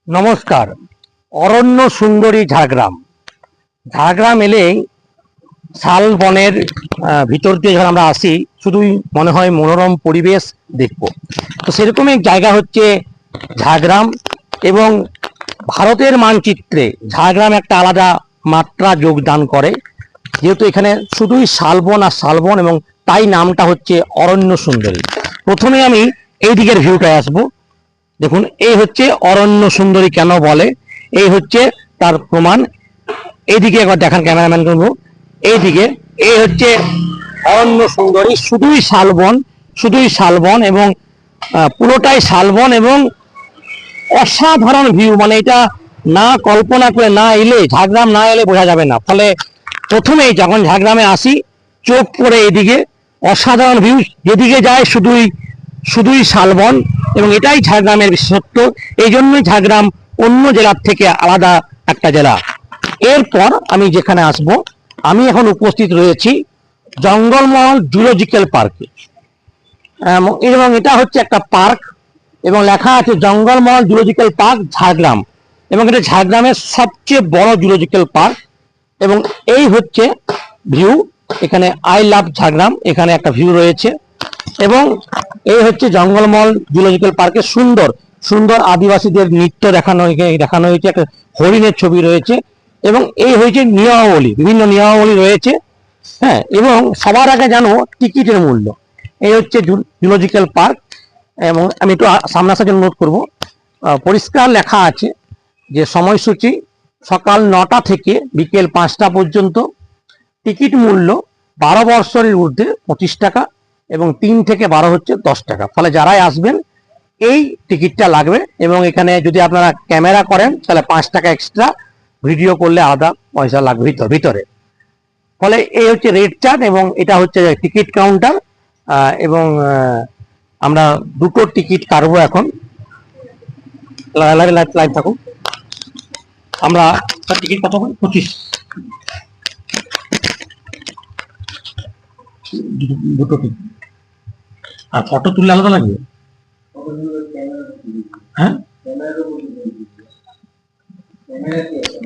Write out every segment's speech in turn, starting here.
নমস্কার। অরণ্য সুন্দরী ঝাড়গ্রাম। ঝাড়গ্রাম এলেই শাল বনের ভিতর দিয়ে যখন আমরা আসি শুধুই মনে হয় মনোরম পরিবেশ দেখব। তো সেরকম এক জায়গা হচ্ছে ঝাড়গ্রাম, এবং ভারতের মানচিত্রে ঝাড়গ্রাম একটা আলাদা মাত্রা যোগদান করে, যেহেতু এখানে শুধুই শালবন আর শালবন, এবং তাই নামটা হচ্ছে অরণ্য সুন্দরী। প্রথমে আমি এই দিকের ভিউটায় আসবো। দেখুন, এই হচ্ছে অরণ্য সুন্দরী কেন বলে, এই হচ্ছে তার প্রমাণ। এইদিকে একবার দেখান ক্যামেরাম্যান করবো, এইদিকে এই হচ্ছে অরণ্য সুন্দরী, শুধুই শালবন, শুধুই শালবন, এবং পুরোটাই শালবন, এবং অসাধারণ ভিউ। মানে এটা না কল্পনা করে না এলে, ঝাড়গ্রাম না এলে বোঝা যাবে না। ফলে প্রথমেই যখন ঝাড়গ্রামে আসি চোখ পড়ে এদিকে, অসাধারণ ভিউ, যেদিকে যায় শুধুই শুধুই শালবন, এবং এটাই ঝাড়গ্রামের বিশেষত্ব। এই জন্যই ঝাড়গ্রাম অন্য জেলার থেকে আলাদা একটা জেলা। এরপর আমি যেখানে আসব, আমি এখন উপস্থিত রয়েছি জঙ্গলমহল জুলজিক্যাল পার্কে, এবং এটা হচ্ছে একটা পার্ক, এবং লেখা আছে জঙ্গলমহল জুলজিক্যাল পার্ক ঝাড়গ্রাম, এবং এটা ঝাড়গ্রামের সবচেয়ে বড় জুলজিক্যাল পার্ক। এবং এই হচ্ছে ভিউ, এখানে আই লাভ ঝাড়গ্রাম এখানে একটা ভিউ রয়েছে। এবং এই হচ্ছে জঙ্গলমহল জুলজিক্যাল পার্কে সুন্দর সুন্দর আদিবাসীদের নৃত্য দেখানো হয়েছে, একটা হরিণের ছবি রয়েছে, এবং এই হয়েছে নিয়মাবলী, বিভিন্ন নিয়মাবলী রয়েছে। হ্যাঁ, এবং সবার আগে জানো টিকিটের মূল্য। এই হচ্ছে জুলজিক্যাল পার্ক, এবং আমি একটু সামনাসামনি অনুরোধ করবো, পরিষ্কার লেখা আছে যে সময়সূচি সকাল 9টা থেকে বিকেল 5টা পর্যন্ত। টিকিট মূল্য 12 বছরের ঊর্ধ্বে 25 টাকা, এবং 3 থেকে 12 হচ্ছে 10 টাকা। ফলে যারাই আসবেন এই টিকিটটা লাগবে, এবং এখানে যদি আপনারা ক্যামেরা করেন তাহলে 5 টাকা এক্সট্রা, ভিডিও করলে আলাদা পয়সা লাগবে ভিতরে। ফলে এই হচ্ছে রেড চার্ট, এবং এটা হচ্ছে টিকিট কাউন্টার। এবং আমরা দুটো টিকিট কাটবো এখন। লাইভ থাকুন। আমরা টিকিট কত করে? 25। দুটো টিকিট। আর ফটো তুললে আলাদা লাগবে? হ্যাঁ,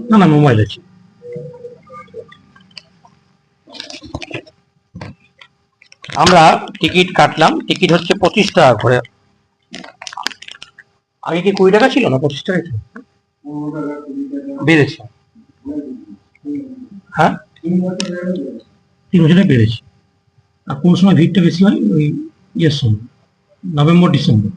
না না, মোবাইল আছে। আমরা টিকিট কাটলাম, টিকিট হচ্ছে 25 টাকা করে। আগে কি 20 টাকা ছিল না 25 টাকা ছিল? বেড়েছে। হ্যাঁ, 3 বছরে বেড়েছে। আর কোন সময় ভিড়টা বেশি হয়? ওই ইয়ের সময়, নভেম্বর ডিসেম্বর।